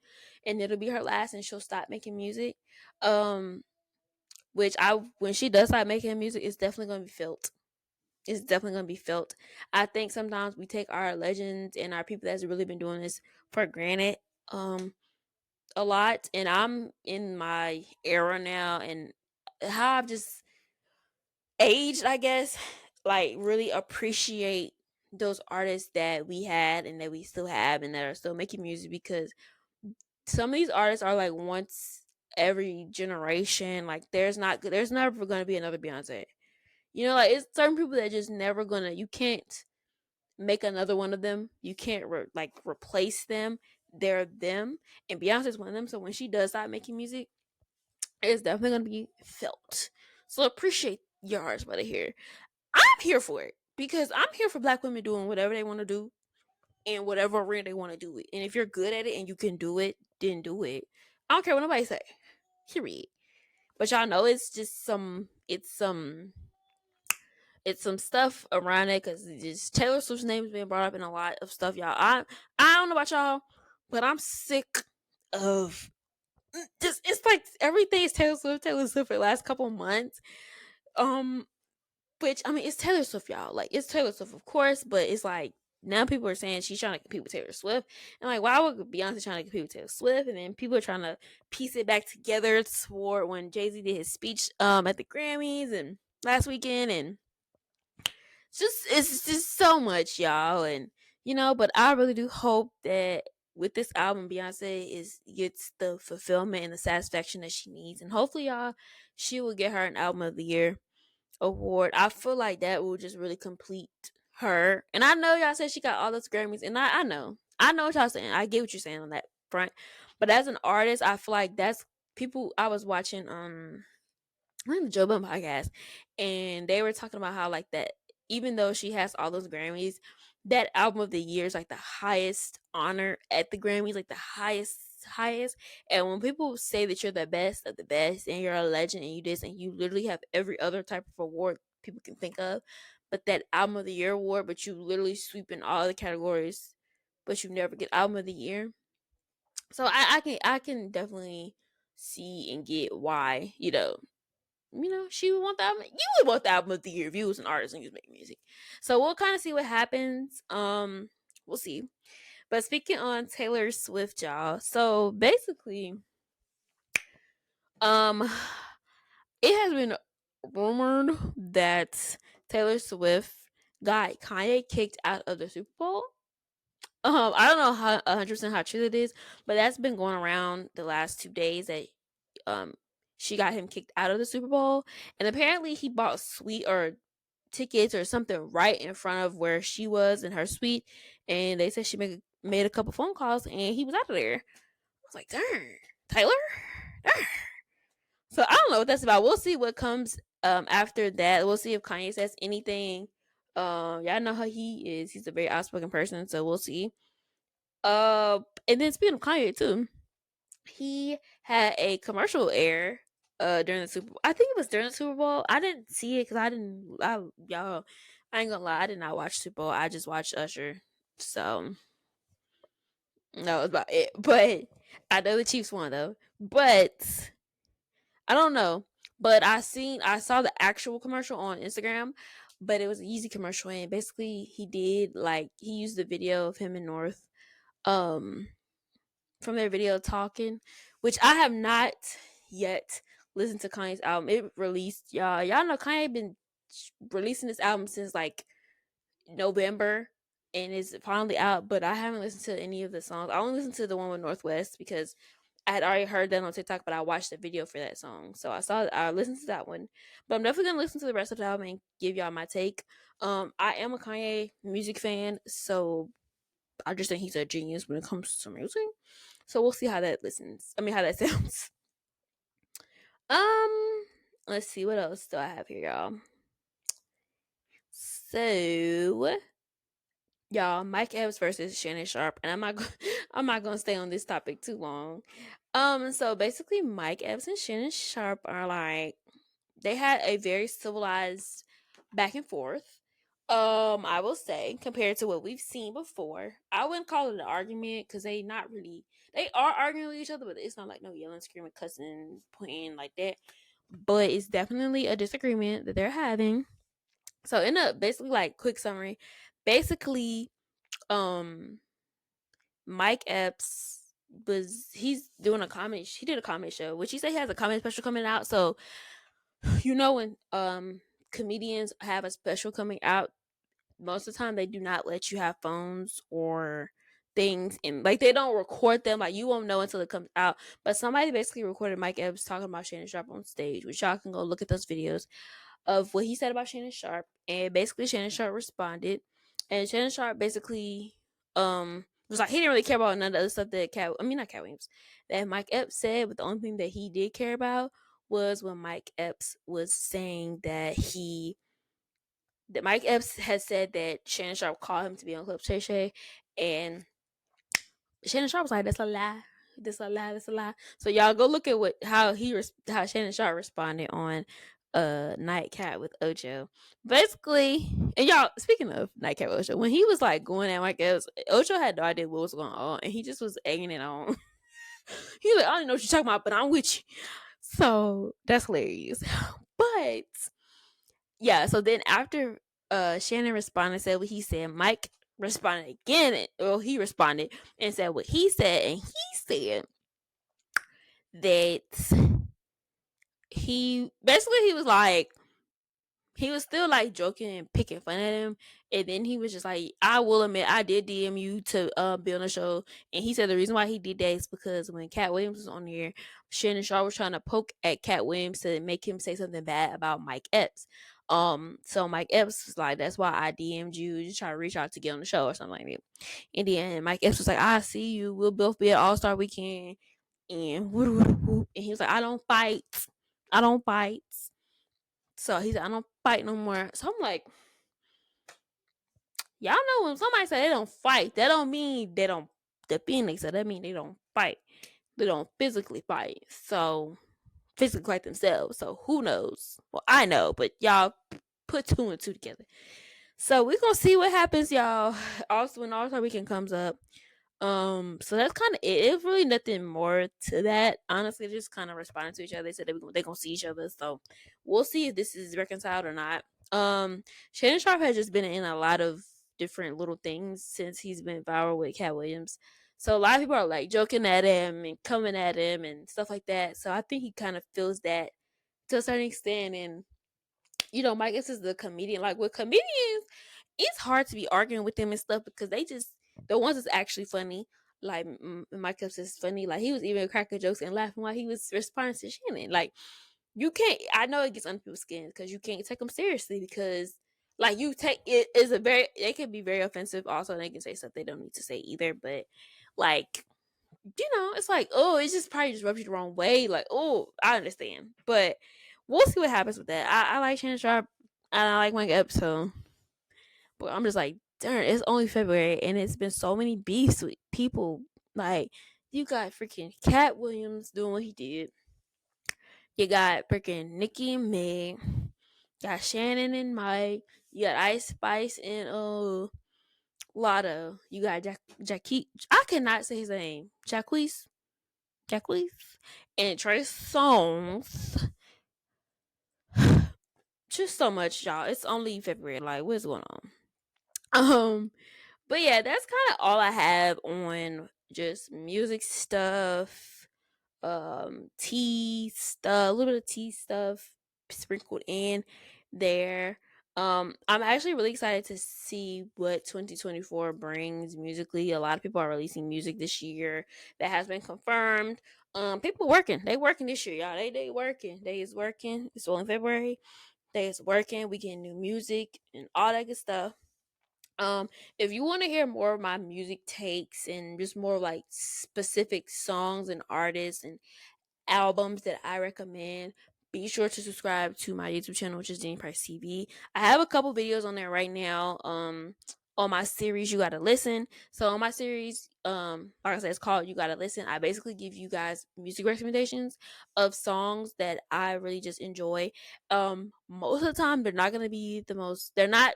Speaker 1: and it'll be her last, and she'll stop making music. um which I when she does stop making music, it's definitely going to be felt. It's definitely going to be felt. I think sometimes we take our legends and our people that's really been doing this for granted. A lot, and I'm in my era now, and how I've just aged, I guess, like really appreciate those artists that we had and that we still have and that are still making music, because some of these artists are like once every generation. Like, there's never going to be another Beyonce. Like, it's certain people that just never gonna, you can't make another one of them. You can't replace them. They're them, and Beyonce's one of them. So when she does start making music, it's definitely gonna be felt. So appreciate your hearts by the here. I'm here for it, because I'm here for Black women doing whatever they want to do in whatever arena they want to do it. And if you're good at it and you can do it, then do it. I don't care what nobody say. Period. But y'all know it's some stuff around it, because just Taylor Swift's name has been brought up in a lot of stuff, y'all. I don't know about y'all, but I'm sick of just, it's like everything is Taylor Swift for the last couple months. Um, which, I mean, it's Taylor Swift, y'all. Like, it's Taylor Swift, of course, but it's like now people are saying she's trying to compete with Taylor Swift, and like, why would Beyonce trying to compete with Taylor Swift? And then people are trying to piece it back together toward when Jay-Z did his speech at the Grammys and last weekend, and it's just so much, y'all. And but I really do hope that with this album, Beyonce gets the fulfillment and the satisfaction that she needs, and hopefully, y'all, she will get her an album of the year award. I feel like that will just really complete her. And I know y'all said she got all those Grammys, and I know what y'all saying. I get what you're saying on that front, but as an artist, I feel like that's people. I was watching the Joe Budden podcast, and they were talking about how, like, that even though she has all those Grammys, that album of the year is like the highest honor at the Grammys, like the highest. And when people say that you're the best of the best and you're a legend and you this and you literally have every other type of award people can think of, but that album of the year award, but you literally sweep in all the categories, but you never get album of the year. So I can definitely see and get why she would want the album. You would want the album of the year if you was an artist and you was making music. So we'll kind of see what happens. We'll see. But speaking on Taylor Swift, y'all. So basically, um, it has been rumored that Taylor Swift got Kanye kicked out of the Super Bowl. I don't know how 100% how true it is, but that's been going around the last 2 days that um she got him kicked out of the Super Bowl, and apparently he bought suite or tickets or something right in front of where she was in her suite, and they said she made a couple phone calls and he was out of there. I was like, darn, Taylor, darn. So I don't know what that's about. We'll see what comes after that. We'll see if Kanye says anything. Y'all know how he is. He's a very outspoken person, so we'll see. And then speaking of Kanye too, he had a commercial air during the Super Bowl. I think it was during the Super Bowl. I didn't see it because y'all, I ain't gonna lie, I did not watch Super Bowl. I just watched Usher. So that was about it. But I know the Chiefs won though. But I don't know. But I saw the actual commercial on Instagram. but it was an Yeezy commercial, and basically he used the video of him and North um from their video talking, which I have not yet listened to Kanye's album. It released, y'all know Kanye been releasing this album since like November, and it's finally out, but I haven't listened to any of the songs. I only listened to the one with Northwest because I had already heard that on TikTok, but I watched the video for that song. So I listened to that one. But I'm definitely gonna listen to the rest of the album and give y'all my take. I am a Kanye music fan, so I just think he's a genius when it comes to music. So we'll see how that listens. I mean how that sounds. Um let's see what else do I have here, y'all. So y'all, Mike Epps versus Shannon Sharpe, and I'm not gonna stay on this topic too long. So basically, Mike Epps and Shannon Sharpe are like they had a very civilized back and forth. I will say compared to what we've seen before, I wouldn't call it an argument because they are arguing with each other, but it's not like no yelling, screaming, cussing, pointing like that. But it's definitely a disagreement that they're having. So in a basically like quick summary, basically um Mike Epps he's doing he did a comedy show, which he said he has a comedy special coming out. So when comedians have a special coming out, most of the time they do not let you have phones or things, and like they don't record them, like you won't know until it comes out. But somebody basically recorded Mike Epps talking about Shannon Sharpe on stage, which y'all can go look at those videos of what he said about Shannon Sharpe, and basically Shannon Sharpe responded, and Shannon Sharpe basically was like he didn't really care about none of the other stuff that not Cat Williams, that Mike Epps said, but the only thing that he did care about was when Mike Epps was saying that Mike Epps had said that Shannon Sharpe called him to be on Club Shay Shay, and Shannon Sharpe was like, "That's a lie. That's a lie. That's a lie." So y'all go look at how Shannon Sharpe responded on Nightcap with Ocho. Basically, and y'all, speaking of Nightcap with Ocho, when he was like going at Mike Epps, Ocho had no idea what was going on, and he just was egging it on. He was like, "I don't know what you're talking about, but I'm with you." So that's hilarious. But yeah, so then after Shannon responded, said what he said, Mike responded again. Well, he responded and said what he said, and he said that he was like, he was still like joking and picking fun at him, and then he was just like, I will admit I did DM you to be on the show, and he said the reason why he did that is because when Cat Williams was on there, Shannon Sharpe was trying to poke at Cat Williams to make him say something bad about Mike Epps. So Mike Epps was like, that's why I DM'd you, just try to reach out to get on the show or something like that. And then Mike Epps was like, I see you, we'll both be at All Star Weekend, and he was like, I don't fight. So he said, I don't fight no more. So I'm like, y'all know when somebody say they don't fight, that don't mean they don't defend themselves. That mean they don't fight. They don't physically fight. So physically fight themselves. So who knows? Well, I know, but y'all put two and two together. So we're gonna see what happens, y'all. Also, when All Star Weekend comes up. So that's kind of it. It's really nothing more to that. Honestly, just kind of responding to each other. They said they're gonna see each other. So we'll see if this is reconciled or not. Shannon Sharpe has just been in a lot of different little things since he's been viral with Cat Williams. So a lot of people are like joking at him and coming at him and stuff like that. So I think he kind of feels that to a certain extent. And Mike Epps is the comedian. Like with comedians, it's hard to be arguing with them and stuff because they just the ones that's actually funny. Like Mike Epps is funny. Like he was even cracking jokes and laughing while he was responding to Shannon. Like you can't. I know it gets under people's skin because you can't take them seriously because like you take it is a very it can be very offensive. Also, they can say stuff they don't need to say either. But like it's like, oh, it's just probably just rubs you the wrong way. Like, oh, I understand. But we'll see what happens with that. I like Shannon Sharpe and I like Mike Epps, so but I'm just like, darn, it's only February and it's been so many beefs with people. Like, you got freaking Cat Williams doing what he did. You got freaking Nicki and Meg. You got Shannon and Mike. You got Ice Spice and Lotto. You got Jackie. I cannot say his name. Jacquees, and Trey Songz. just so much, y'all. It's only February. Like, what's going on? Um, but yeah, that's kind of all I have on just music stuff, tea stuff, a little bit of tea stuff sprinkled in there. I'm actually really excited to see what 2024 brings musically. A lot of people are releasing music this year that has been confirmed. People working, they working this year, y'all. They working. They is working. It's only February. They is working. We getting new music and all that good stuff. If you want to hear more of my music takes and just more like specific songs and artists and albums that I recommend, be sure to subscribe to my YouTube channel, which is Jenny Price TV. I have a couple videos on there right now. On my series, You Gotta Listen. So on my series, like I said, it's called You Gotta Listen. I basically give you guys music recommendations of songs that I really just enjoy. Most of the time they're not gonna be the most they're not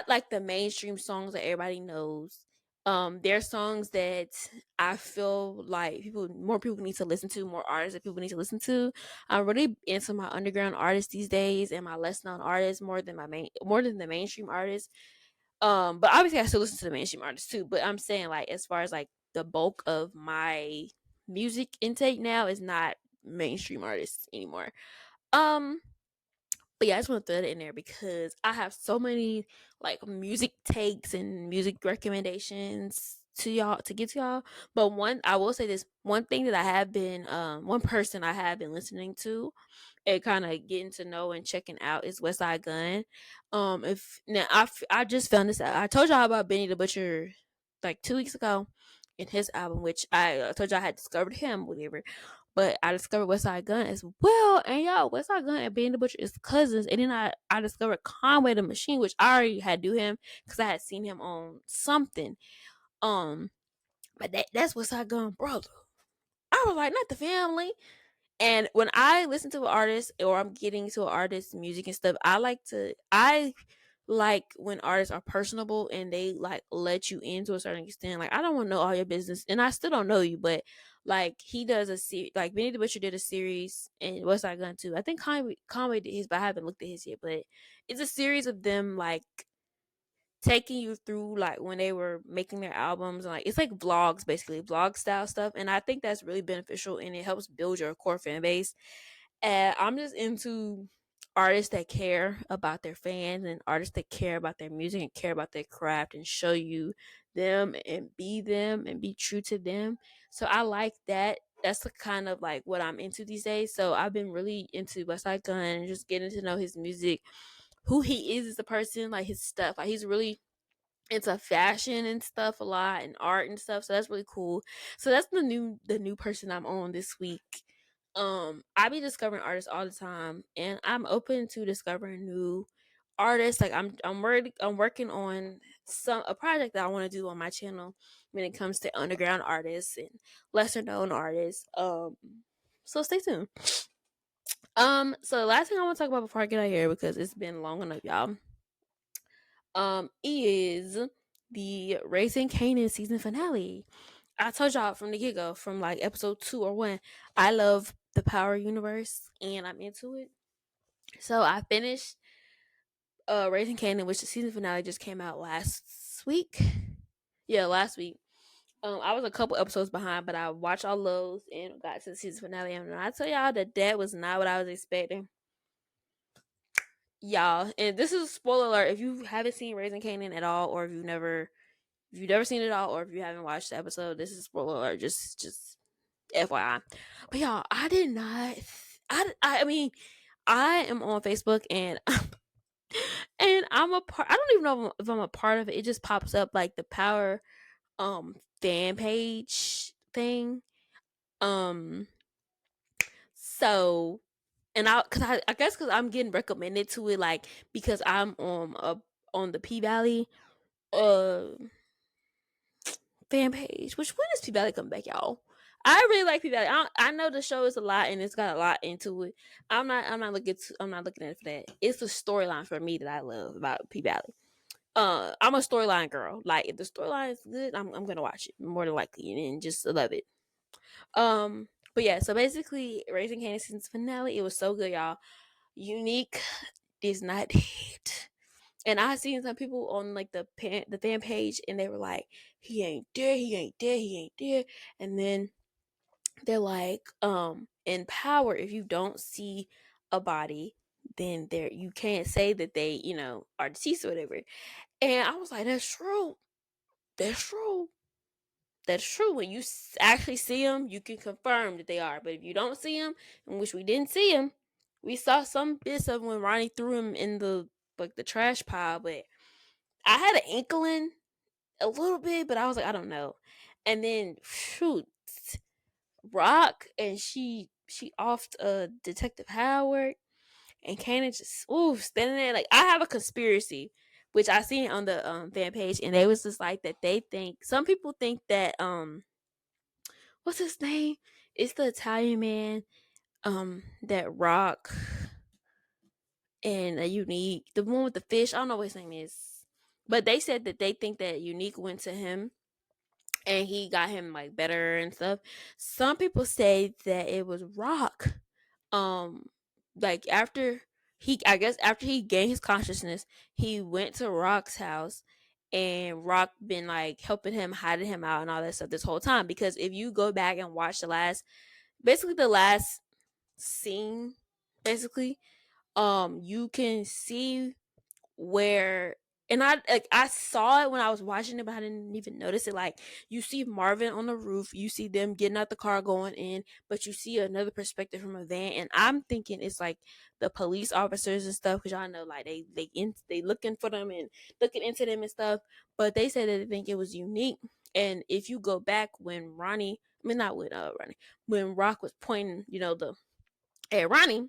Speaker 1: like the mainstream songs that everybody knows. They're songs that I feel like more people need to listen to, more artists that people need to listen to. I'm really into my underground artists these days and my less known artists more than the mainstream artists. But obviously I still listen to the mainstream artists too. But I'm saying like as far as like the bulk of my music intake now is not mainstream artists anymore. Um but yeah, I just want to throw that in there because I have so many like music takes and music recommendations to y'all to get to y'all. But one I will say this one thing that I have been one person I have been listening to and kind of getting to know and checking out is West Side Gun. If now I just found this out. I told y'all about Benny the Butcher like 2 weeks ago in his album, which I told y'all I had discovered him, whatever. But I discovered West Side Gun as well. And y'all, West Side Gun and Benny the Butcher is cousins. And then I discovered Conway the Machine, which I already had do him because I had seen him on something. Um, but that's West Side Gun, brother. I was like, not the family. And when I listen to an artist or I'm getting to an artist's music and stuff, I like when artists are personable and they like let you in to a certain extent. Like I don't want to know all your business, and I still don't know you, but like he does a series, like Benny the Butcher did a series, and What's I Gonna Do? I think Conway did his, but I haven't looked at his yet. But it's a series of them like taking you through like when they were making their albums and like it's like vlogs, basically vlog style stuff, and I think that's really beneficial and it helps build your core fan base. And I'm just into artists that care about their fans and artists that care about their music and care about their craft and show you them and be true to them. So I like that. That's the kind of like what I'm into these days. So I've been really into Westside Gun and just getting to know his music, who he is as a person, like his stuff. Like he's really into fashion and stuff a lot and art and stuff. So that's really cool. So that's the new person I'm on this week. I be discovering artists all the time and I'm open to discovering new artists. Like I'm working on a project that I want to do on my channel when it comes to underground artists and lesser known artists. So stay tuned. So the last thing I want to talk about before I get out of here, because it's been long enough, y'all, is the Raising Kanan season finale. I told y'all from the get go, from like episode 2 or 1, I love the Power Universe and I'm into it. So I finished Raising Kanan, which the season finale just came out last week. Yeah, last week. I was a couple episodes behind, but I watched all those and got to the season finale. And I tell y'all that was not what I was expecting, y'all. And this is a spoiler alert if you haven't seen Raising Kanan at all, or if you've never seen it all, or if you haven't watched the episode, this is a spoiler alert. Just FYI. But y'all, I did not. I mean, I am on Facebook and and I'm a part. I don't even know if I'm a part of it. It just pops up like the Power fan page thing. Um, so and I guess because I'm getting recommended to it, like because I'm on the P Valley uh fan page. Which when does P Valley come back, y'all? I really like P Valley. I know the show is a lot and it's got a lot into it. I'm not looking at it for that. It's the storyline for me that I love about P Valley. I'm a storyline girl. Like if the storyline is good, I'm gonna watch it more than likely and just love it. But yeah, so basically, Raising Kanan season's finale. It was so good, y'all. Unique is not dead. And I seen some people on like the fan page, and they were like, "He ain't dead. He ain't dead. He ain't dead." And then they're like, in Power, if you don't see a body, then there you can't say that they, are deceased or whatever. And I was like, that's true. That's true. That's true. When you actually see them, you can confirm that they are. But if you don't see them, in which we didn't see them, we saw some bits of when Ronnie threw him in the trash pile. But I had an inkling a little bit, but I was like, I don't know. And then shoot, Rock and she offed Detective Howard, and Kanan just standing there like, I have a conspiracy, which I seen on the fan page, and they was just like that they think, some people think that what's his name? It's the Italian man that Rock and a Unique, the one with the fish. I don't know what his name is, but they said that they think that Unique went to him and he got him like better and stuff. Some people say that it was Rock. Like after I guess after he gained his consciousness, he went to Rock's house, and Rock been like helping him, hiding him out and all that stuff this whole time. Because if you go back and watch the last scene, basically, you can see where, and I saw it when I was watching it, but I didn't even notice it. Like, you see Marvin on the roof, you see them getting out the car going in, but you see another perspective from a van, and I'm thinking it's like the police officers and stuff, because y'all know like they looking for them and looking into them and stuff. But they said that they think it was Unique. And if you go back when Ronnie, I mean not when Ronnie, when Rock was pointing, the at Ronnie,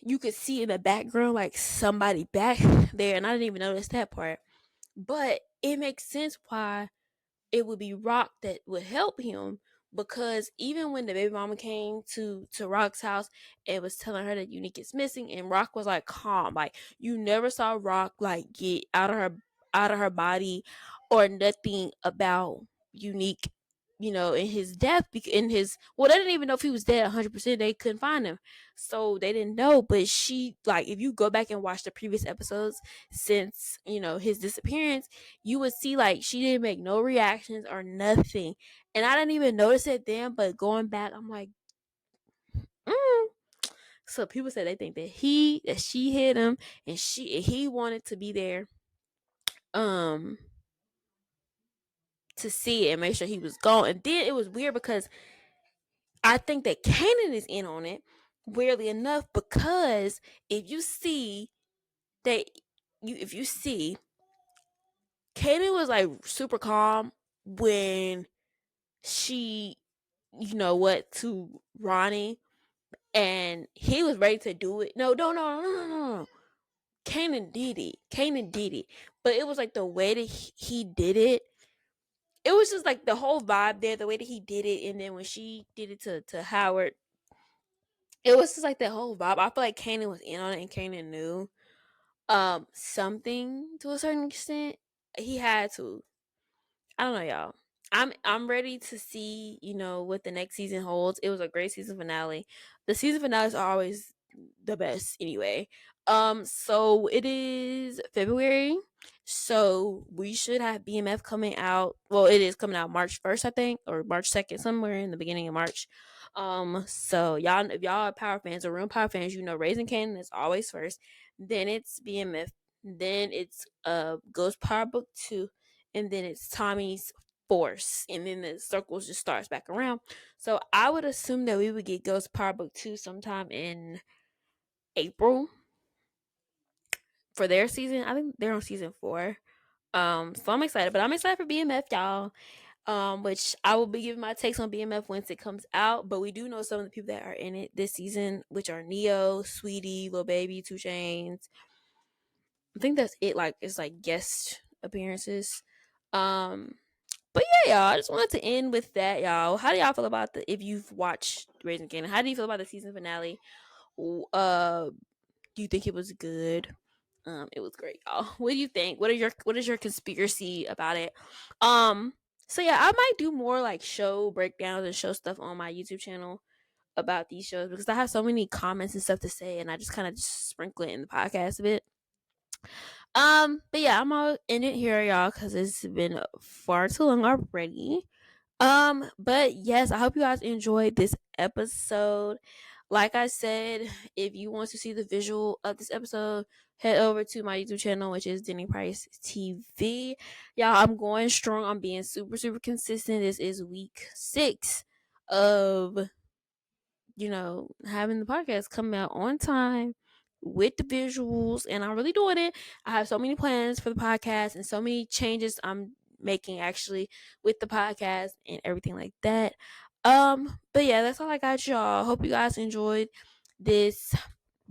Speaker 1: you could see in the background like somebody back there, and I didn't even notice that part. But it makes sense why it would be Rock that would help him, because even when the baby mama came to Rock's house and was telling her that Unique is missing, and Rock was like calm, like you never saw Rock like get out of her body or nothing about Unique, in his death, in his, well, they didn't even know if he was dead 100%. They couldn't find him, so they didn't know. But she, like, if you go back and watch the previous episodes since his disappearance, you would see like she didn't make no reactions or nothing, and I didn't even notice it then. But going back, I'm like, mm. So people said they think that she hit him, and he wanted to be there, um to see it and make sure he was gone. And then it was weird because I think that Kanan is in on it, weirdly enough, because if you see that if you see, Kanan was like super calm when she, what, to Ronnie, and he was ready to do it. No, no, no, no, no, no. Kanan did it. Kanan did it. But it was like the way that he did it. It was just like the whole vibe there, the way that he did it. And then when she did it to Howard, it was just like that whole vibe. I feel like Kanan was in on it, and Kanan knew something to a certain extent. He had to. I don't know, y'all. I'm ready to see, what the next season holds. It was a great season finale. The season finales are always the best anyway. So it is February. So we should have BMF coming out. Well, it is coming out March 1st, I think, or March 2nd, somewhere in the beginning of March. So y'all, if y'all are Power fans or real Power fans, Raising Kanan is always first. Then it's BMF. Then it's Ghost Power Book 2, and then it's Tommy's Force, and then the circles just starts back around. So I would assume that we would get Ghost Power Book 2 sometime in April for their season. I think they're on season 4. So I'm excited, but I'm excited for BMF, y'all. Which I will be giving my takes on BMF once it comes out. But we do know some of the people that are in it this season, which are Neo, Sweetie, Lil Baby, 2 Chainz. I think that's it. Like, it's like guest appearances. But yeah, y'all, I just wanted to end with that, y'all. How do y'all feel about if you've watched Raising Kanan? How do you feel about the season finale? Do you think it was good? It was great, y'all. What do you think? What is your conspiracy about it? So yeah, I might do more like show breakdowns and show stuff on my YouTube channel. about these shows because I have so many comments and stuff to say, and I just kind of just sprinkle it in the podcast a bit. But yeah, I'm gonna end it here, y'all, because it's been far too long already. But yes, I hope you guys enjoyed this episode. Like I said, if you want to see the visual of this episode, head over to my YouTube channel, which is Denny Price TV. Y'all, I'm going strong. I'm being super, super consistent. This is week 6 of having the podcast come out on time with the visuals, and I'm really doing it. I have so many plans for the podcast and so many changes I'm making actually with the podcast and everything like that. But yeah, that's all I got, y'all. Hope you guys enjoyed this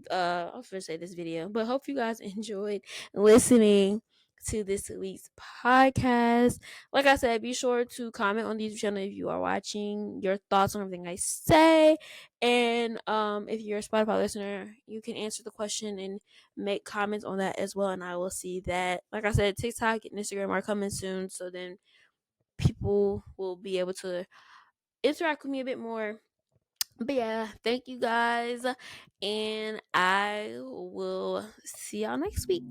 Speaker 1: I was gonna say this video, but hope you guys enjoyed listening to this week's podcast. Like I said, be sure to comment on the YouTube channel if you are watching, your thoughts on everything I say. And if you're a Spotify listener, you can answer the question and make comments on that as well, and I will see that. Like I said, TikTok and Instagram are coming soon, so then people will be able to interact with me a bit more. But yeah, thank you guys, and I will see y'all next week.